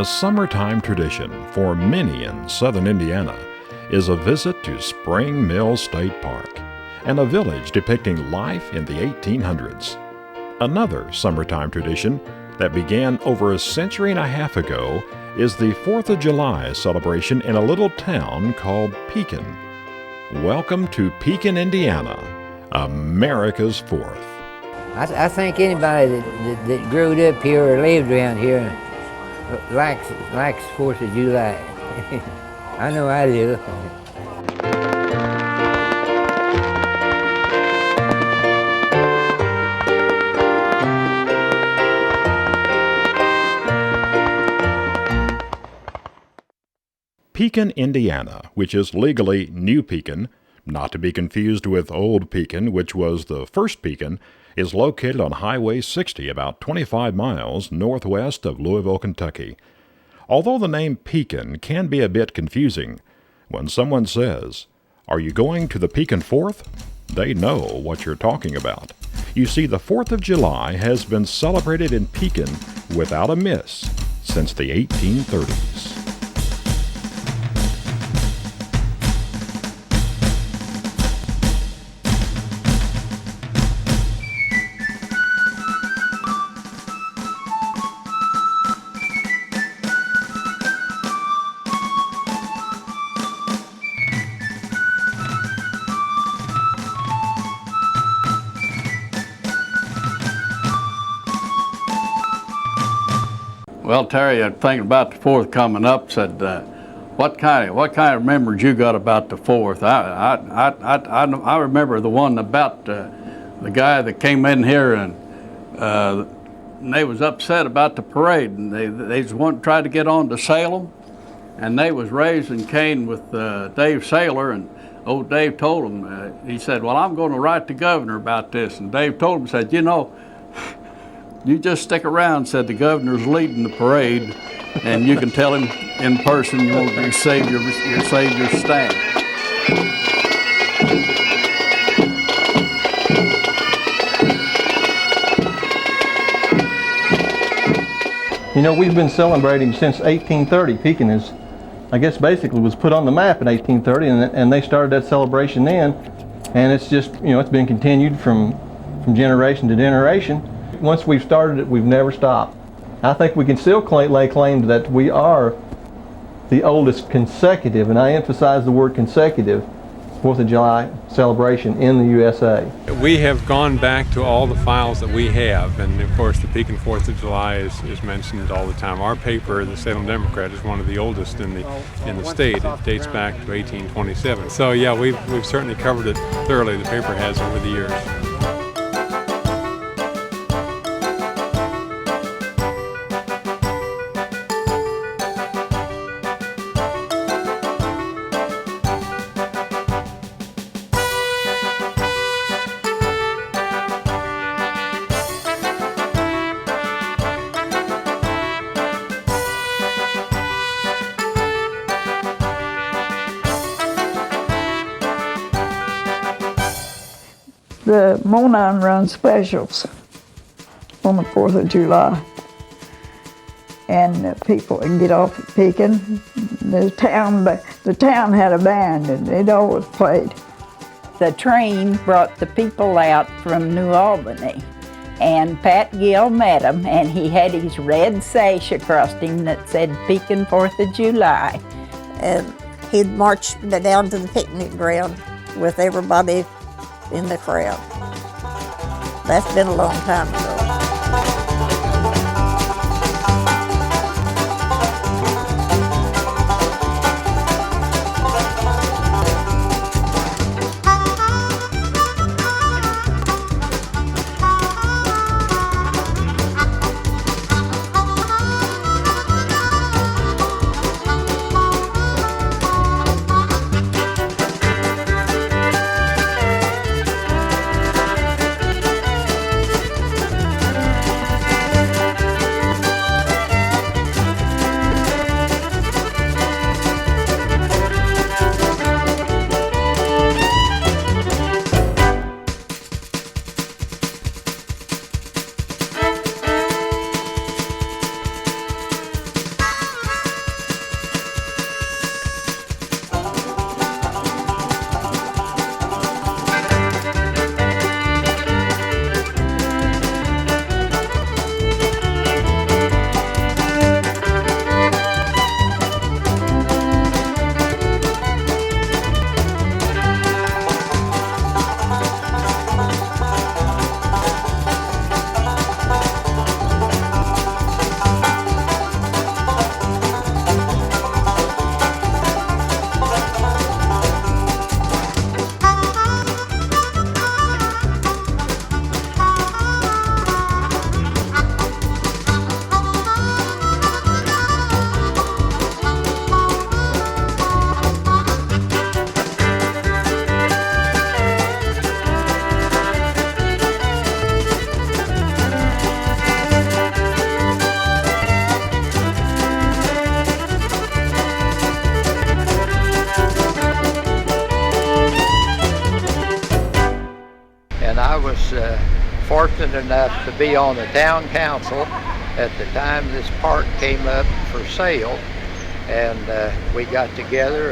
A summertime tradition for many in southern Indiana is a visit to Spring Mill State Park and a village depicting life in the 1800s. Another summertime tradition that began over a century and a half ago is the 4th of July celebration in a little town called Pekin. Welcome to Pekin, Indiana, America's Fourth. I think anybody that grew up here or lived around here likes 4th of July. I know I do. Pekin, Indiana, which is legally New Pekin, not to be confused with Old Pekin, which was the first Pekin, is located on Highway 60 about 25 miles northwest of Louisville, Kentucky. Although the name Pekin can be a bit confusing, when someone says, "Are you going to the Pekin 4th?" they know what you're talking about. You see, the 4th of July has been celebrated in Pekin without a miss since the 1830s. Well, Terry, I'm thinking about the 4th coming up. Said, what kind of memories you got about the 4th? I remember the one about the guy that came in here and they was upset about the parade, and they tried to get on to Salem, and they was raising Cain with Dave Saylor, and old Dave told him, he said, "Well, I'm going to write the governor about this," and Dave told him, said, "You know, you just stick around," said, "the governor's leading the parade, and you can tell him in person you save your stand." You know, we've been celebrating since 1830. Pekin is, I guess, basically was put on the map in 1830, and they started that celebration then, and it's just, you know, it's been continued from generation to generation. Once we've started it, we've never stopped. I think we can still lay claim that we are the oldest consecutive, and I emphasize the word consecutive, 4th of July celebration in the U.S.A. We have gone back to all the files that we have, and of course the Pekin 4th of July is mentioned all the time. Our paper, the Salem Democrat, is one of the oldest in the state. It dates back to 1827. So yeah, we've certainly covered it thoroughly. The paper has over the years. The Monon runs specials on the 4th of July, and people can get off at Pekin. The town had a band, and it always played. The train brought the people out from New Albany, and Pat Gill met him, and he had his red sash across him that said Pekin 4th of July. And he'd march down to the picnic ground with everybody in the crowd. That's been a long time ago. fortunate enough to be on the town council at the time this park came up for sale, and we got together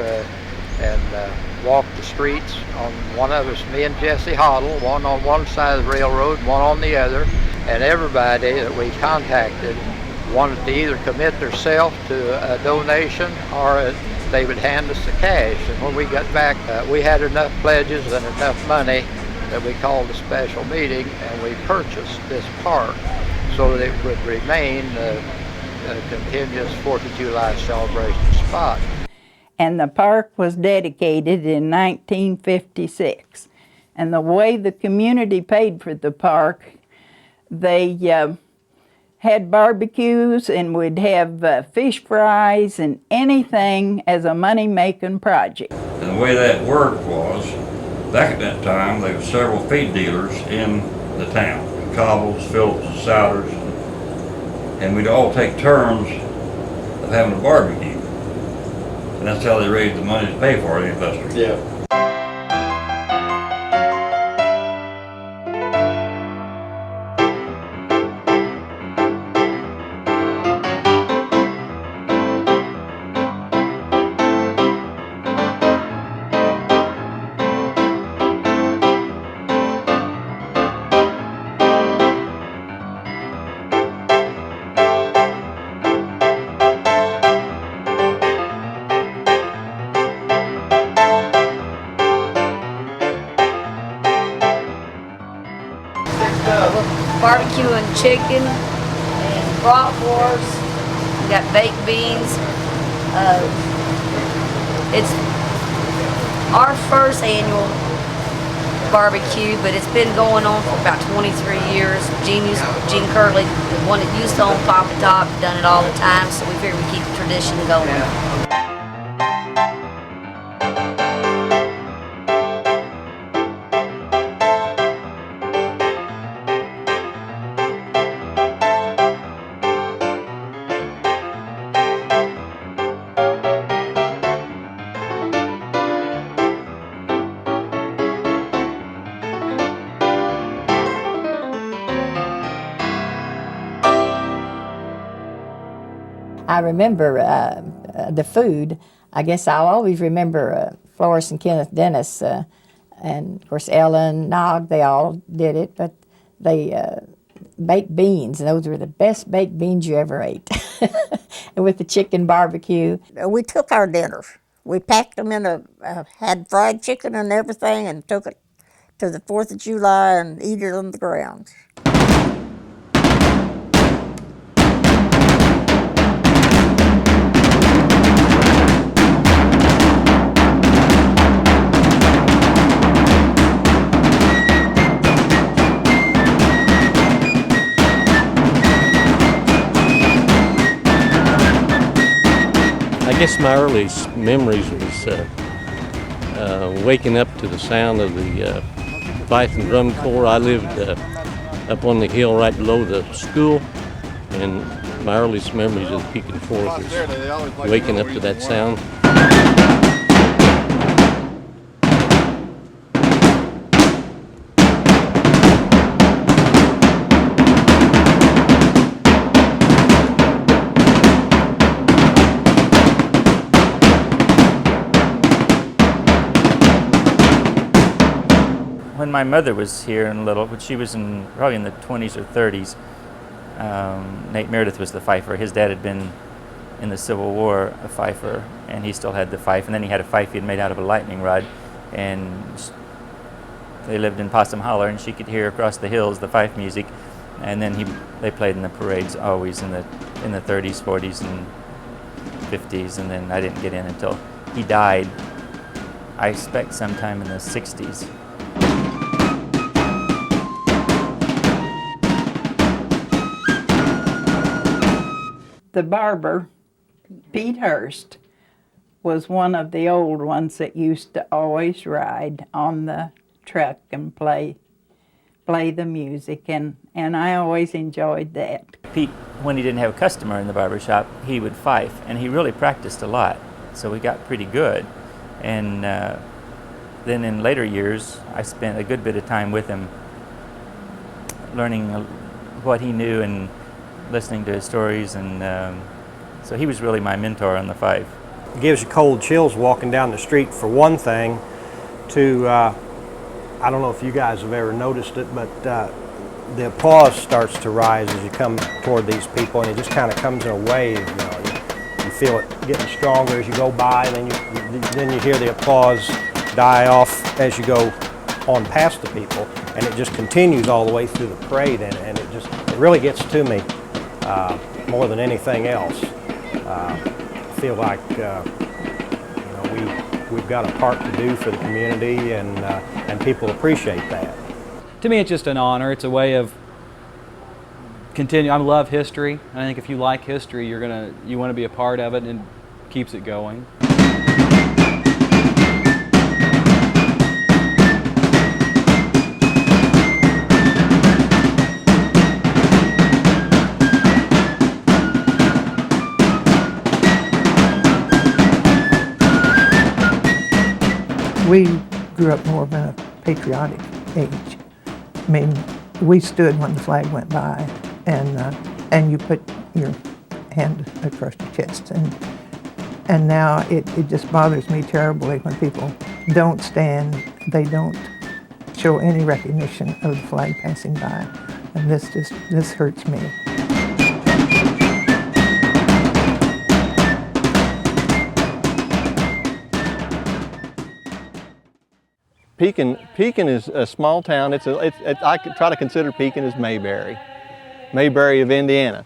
and walked the streets. On one of us, me and Jesse Hoddle, one on one side of the railroad, one on the other, and everybody that we contacted wanted to either commit themselves to a donation or they would hand us the cash. And when we got back, we had enough pledges and enough money that we called a special meeting, and we purchased this park so that it would remain a continuous 4th of July celebration spot. And the park was dedicated in 1956. And the way the community paid for the park, they had barbecues and would have fish fries and anything as a money-making project. And the way that worked was, back at that time, there were several feed dealers in the town, Cobbles, Phillips, Souders, and we'd all take turns of having a barbecue. And that's how they raised the money to pay for it, Buster. Yeah. Barbecue and chicken and bratwurst. We got baked beans. It's our first annual barbecue, but it's been going on for about 23 years. Gene Curley, the one that used to own Papa Top, done it all the time, so we figured we'd keep the tradition going. I remember the food. I guess I'll always remember Florence and Kenneth Dennis, and of course Ellen, Nog, they all did it, but they baked beans, and those were the best baked beans you ever ate. And with the chicken barbecue. We took our dinners. We packed them in had fried chicken and everything, and took it to the 4th of July and eat it on the grounds. I guess my earliest memories was waking up to the sound of the Fife and Drum Corps. I lived up on the hill right below the school, and my earliest memories of the Pekin 4th was waking up to that sound. When my mother was here and little, but she was probably in the 20s or 30s, Nate Meredith was the fifer. His dad had been in the Civil War a fifer, and he still had the fife. And then he had a fife he had made out of a lightning rod, and they lived in Possum Holler, and she could hear across the hills the fife music. And then they played in the parades always in the 30s, 40s, and 50s. And then I didn't get in until he died. I expect sometime in the 60s. The barber, Pete Hurst, was one of the old ones that used to always ride on the truck and play the music, and I always enjoyed that. Pete, when he didn't have a customer in the barber shop, he would fife, and he really practiced a lot, so we got pretty good. And then in later years, I spent a good bit of time with him learning what he knew and listening to his stories, and so he was really my mentor on the Fife. It gives you cold chills walking down the street, for one thing. To I don't know if you guys have ever noticed it, but the applause starts to rise as you come toward these people, and it just kind of comes in a wave. You know, you feel it getting stronger as you go by, and then you hear the applause die off as you go on past the people, and it just continues all the way through the parade, and it really gets to me more than anything else. I feel like we've got a part to do for the community, and people appreciate that. To me, it's just an honor. It's a way of continue. I love history. I think if you like history, you want to be a part of it, and it keeps it going. We grew up more of a patriotic age. I mean, we stood when the flag went by, and you put your hand across your chest. And now it just bothers me terribly when people don't stand, they don't show any recognition of the flag passing by. And this hurts me. Pekin is a small town. I could try to consider Pekin as Mayberry of Indiana.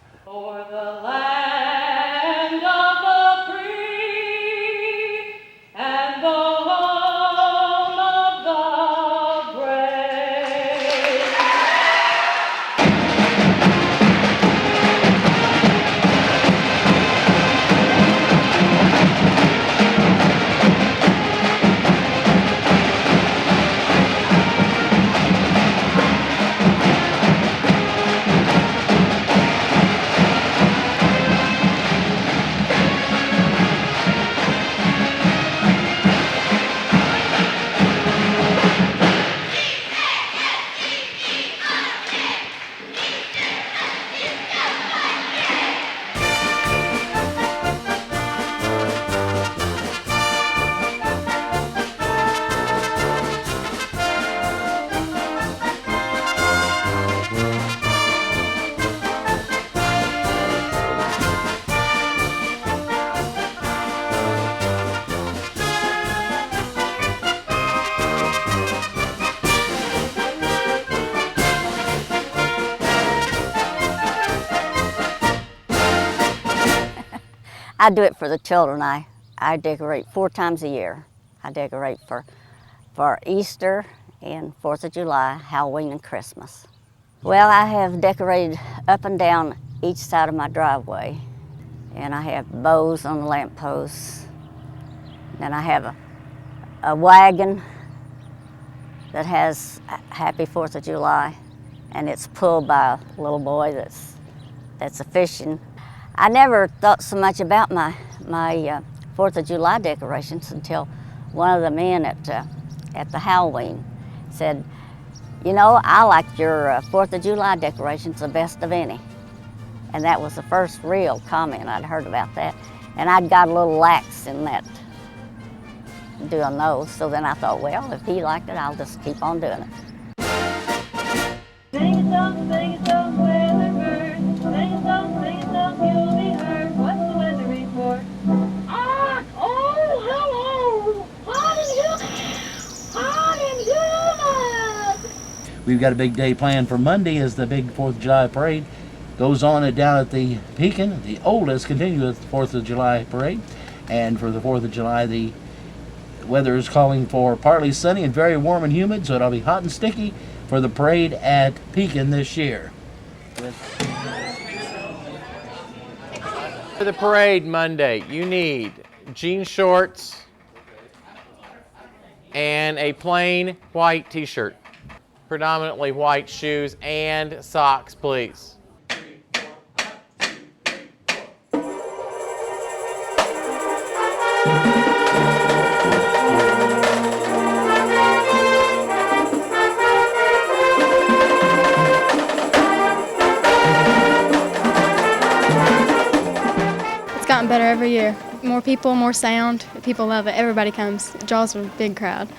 I do it for the children. I decorate 4 times a year. I decorate for Easter and 4th of July, Halloween, and Christmas. Well, I have decorated up and down each side of my driveway, and I have bows on the lampposts. Then I have a wagon that has Happy 4th of July, and it's pulled by a little boy that's a fishing. I never thought so much about my 4th of July decorations until one of the men at the Halloween said, "You know, I like your 4th of July decorations the best of any." And that was the first real comment I'd heard about that. And I'd got a little lax in that, doing those. So then I thought, well, if he liked it, I'll just keep on doing it. Sing a song, weather bird. Sing a song, you'll be heard. What's the weather report? Oh, hello! Hot and humid! We've got a big day planned for Monday as the big 4th of July parade goes on down at the Pekin, the oldest continuous 4th of July parade. And for the 4th of July, the weather is calling for partly sunny and very warm and humid, so it'll be hot and sticky for the parade at Pekin this year. For the parade Monday, you need jean shorts and a plain white t-shirt, predominantly white shoes and socks, please. every year. More people, more sound. People love it. Everybody comes. It draws a big crowd.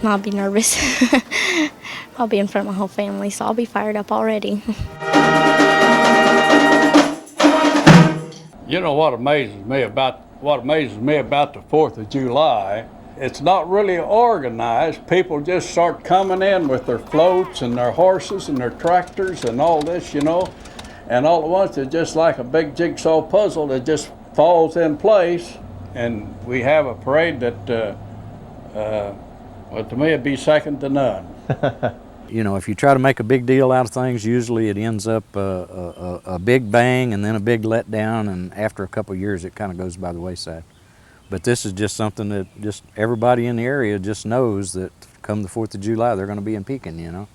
I'll be nervous. I'll be in front of my whole family, so I'll be fired up already. You know what amazes me about the 4th of July? It's not really organized. People just start coming in with their floats and their horses and their tractors and all this, you know, and all at once it's just like a big jigsaw puzzle that just falls in place, and we have a parade that, well, to me, it'd be second to none. You know, if you try to make a big deal out of things, usually it ends up a big bang and then a big letdown, and after a couple of years it kind of goes by the wayside. But this is just something that just everybody in the area just knows that come the 4th of July they're going to be in Pekin, you know.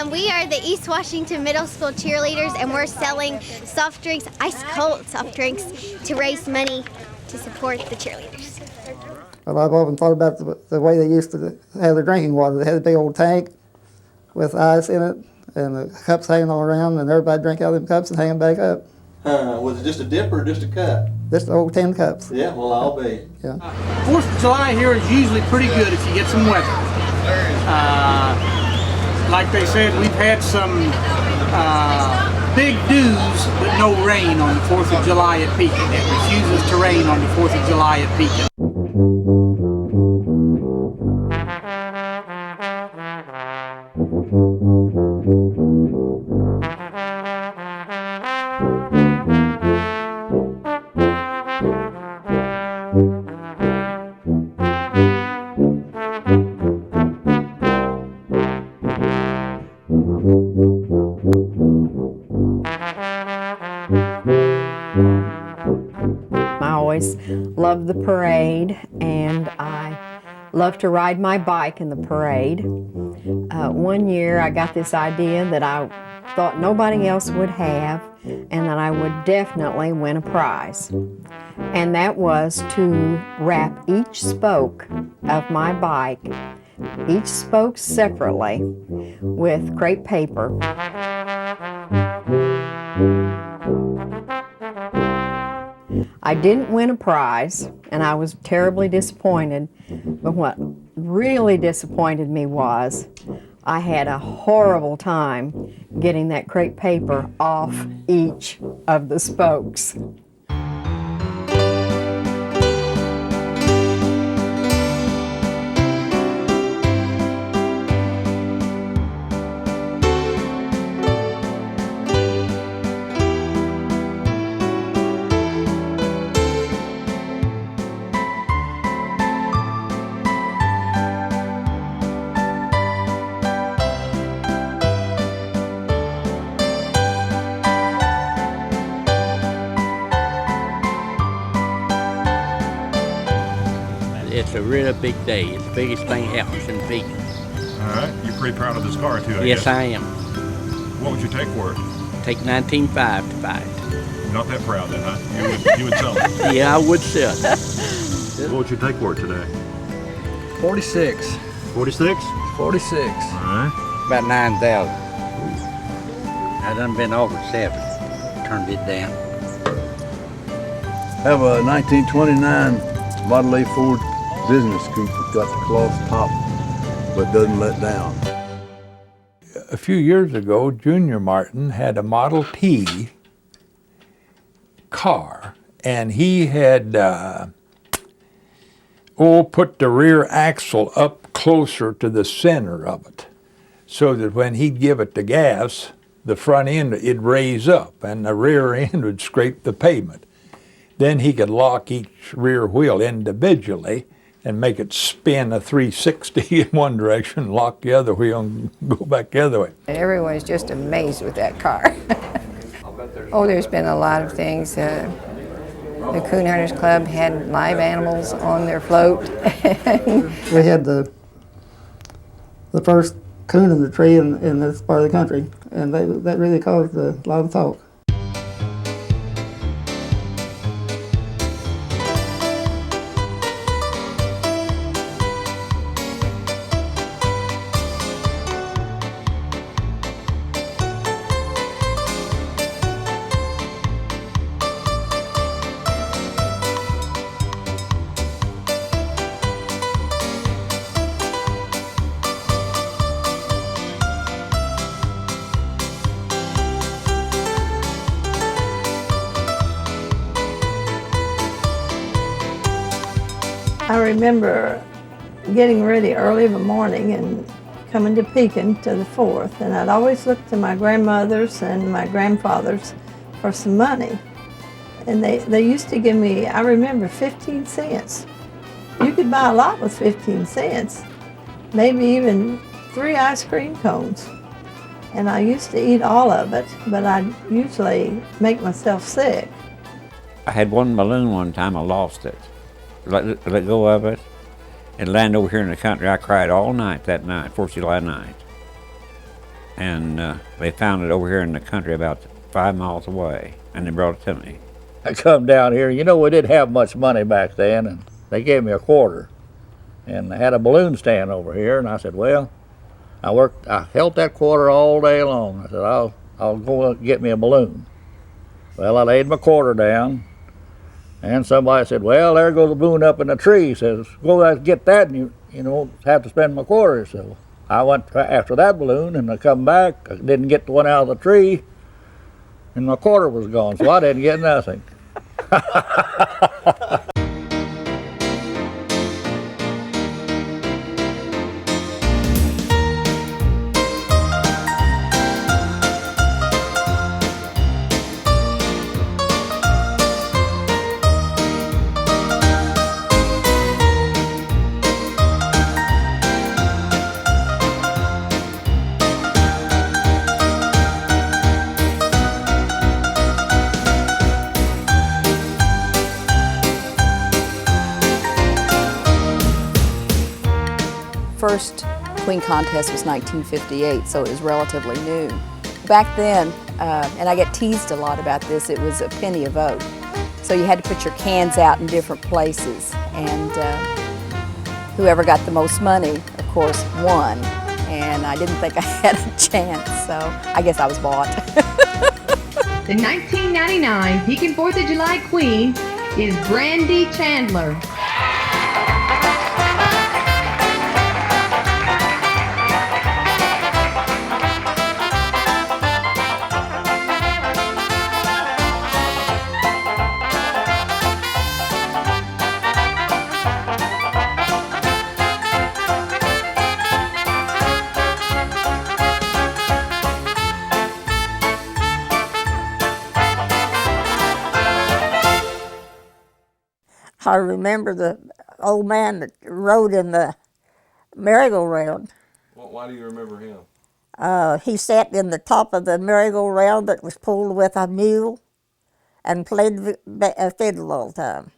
We are the East Washington Middle School cheerleaders, and we're selling soft drinks, ice cold soft drinks, to raise money to support the cheerleaders. Well, I've often thought about the way they used to have their drinking water. They had a big old tank with ice in it, and the cups hanging all around, and everybody drank out of them cups and hang them back up. Was it just a dip or just a cup? Just old tin cups. Yeah, well, I'll be. Yeah. 4th of July here is usually pretty good if you get some weather. Like they said, we've had some big dews, but no rain on the 4th of July at Pekin. It refuses to rain on the 4th of July at Pekin. I always loved the parade, and I love to ride my bike in the parade. One year I got this idea that I thought nobody else would have, and that I would definitely win a prize. And that was to wrap each spoke of my bike, each spoke separately, with crepe paper. I didn't win a prize, and I was terribly disappointed, but what really disappointed me was I had a horrible time getting that crepe paper off each of the spokes. It's a really big day. It's the biggest thing happens in Pekin. All right. You're pretty proud of this car, too, I Yes, guess. I am. What would you take for it? Take 19.5 to buy it. Not that proud, then, huh? You would sell it. Yeah, I would sell it. What would you take for it today? 46. 46? 46. All right. About 9,000. I done been over 7. Turned it down. Have a 1929 Model A Ford business coupe that's got the cloth top but doesn't let down. A few years ago, Junior Martin had a Model T car, and he had put the rear axle up closer to the center of it, so that when he'd give it the gas, the front end it'd raise up and the rear end would scrape the pavement. Then he could lock each rear wheel individually and make it spin a 360 in one direction, lock the other wheel, and go back the other way. Everyone's just amazed with that car. Oh, there's been a lot of things. The Coon Hunters Club had live animals on their float. We had the first coon in the tree in this part of the country, and that really caused a lot of talk. remember getting ready early of a morning and coming to Pekin to the 4th, and I'd always look to my grandmothers and my grandfathers for some money. And they used to give me, I remember, 15 cents. You could buy a lot with 15 cents, maybe even 3 ice cream cones. And I used to eat all of it, but I'd usually make myself sick. I had one balloon one time, I lost it. Let go of it and landed over here in the country. I cried all night that night, 4th of July night. And they found it over here in the country about 5 miles away, and they brought it to me. I come down here, you know, we didn't have much money back then, and they gave me a quarter. And they had a balloon stand over here, and I said, well, I held that quarter all day long. I said, I'll go get me a balloon. Well, I laid my quarter down, and somebody said, well, there goes the balloon up in the tree. Says, go out and get that, and you know, have to spend my quarter. So I went after that balloon, and I come back. I didn't get the one out of the tree, and my quarter was gone, so I didn't get nothing. First Queen contest was 1958, so it was relatively new. Back then, and I get teased a lot about this, it was a penny a vote. So you had to put your cans out in different places, and whoever got the most money, of course, won. And I didn't think I had a chance, so I guess I was bought. The 1999 Pekin 4th of July Queen is Brandy Chandler. I remember the old man that rode in the merry-go-round. Well, why do you remember him? He sat in the top of the merry-go-round that was pulled with a mule and played a fiddle all the time.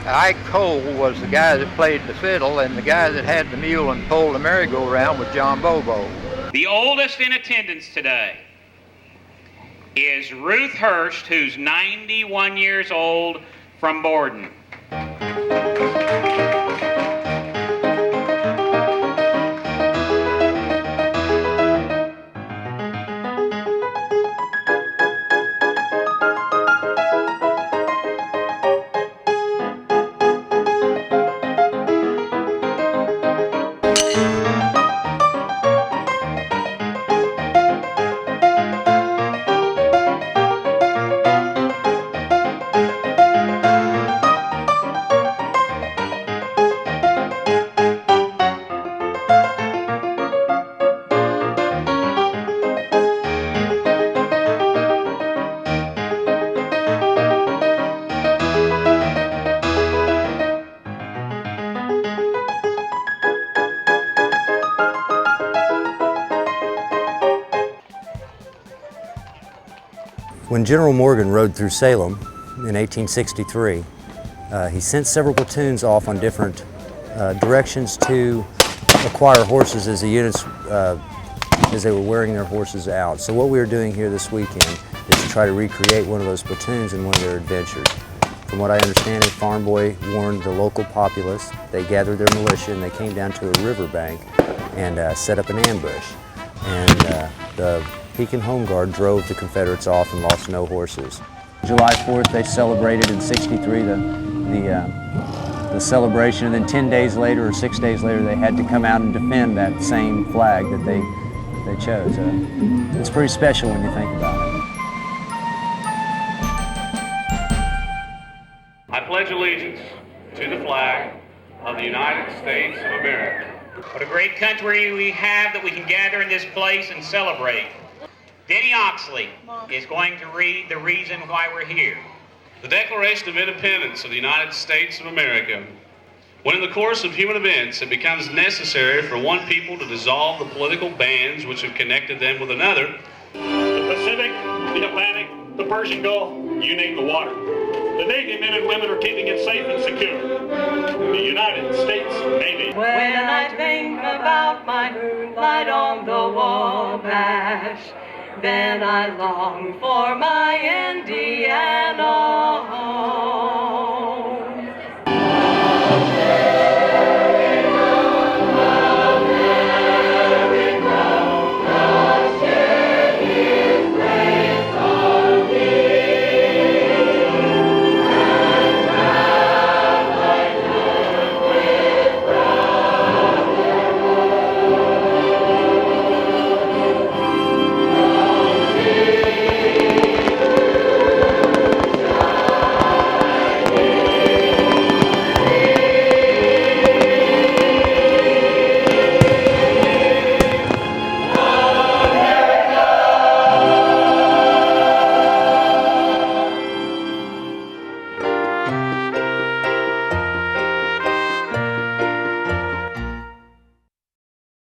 Ike Cole was the guy that played the fiddle, and the guy that had the mule and pulled the merry-go-round was John Bobo. The oldest in attendance today is Ruth Hurst, who's 91 years old, from Borden. When General Morgan rode through Salem in 1863, he sent several platoons off on different directions to acquire horses as the units, as they were wearing their horses out. So what we are doing here this weekend is to try to recreate one of those platoons in one of their adventures. From what I understand, a farm boy warned the local populace. They gathered their militia and they came down to a riverbank and set up an ambush. And the Pekin Home Guard drove the Confederates off and lost no horses. July 4th, they celebrated in '63 the celebration, and then 10 days later or 6 days later, they had to come out and defend that same flag that they chose. It's pretty special when you think about it. I pledge allegiance to the flag of the United States of America. What a great country we have that we can gather in this place and celebrate. Denny Oxley is going to read the reason why we're here. The Declaration of Independence of the United States of America. When in the course of human events it becomes necessary for one people to dissolve the political bands which have connected them with another, the Pacific, the Atlantic, the Persian Gulf, you name the water. The Navy men and women are keeping it safe and secure. The United States Navy. When I think about my moonlight on the Wabash, then I long for my Indiana home.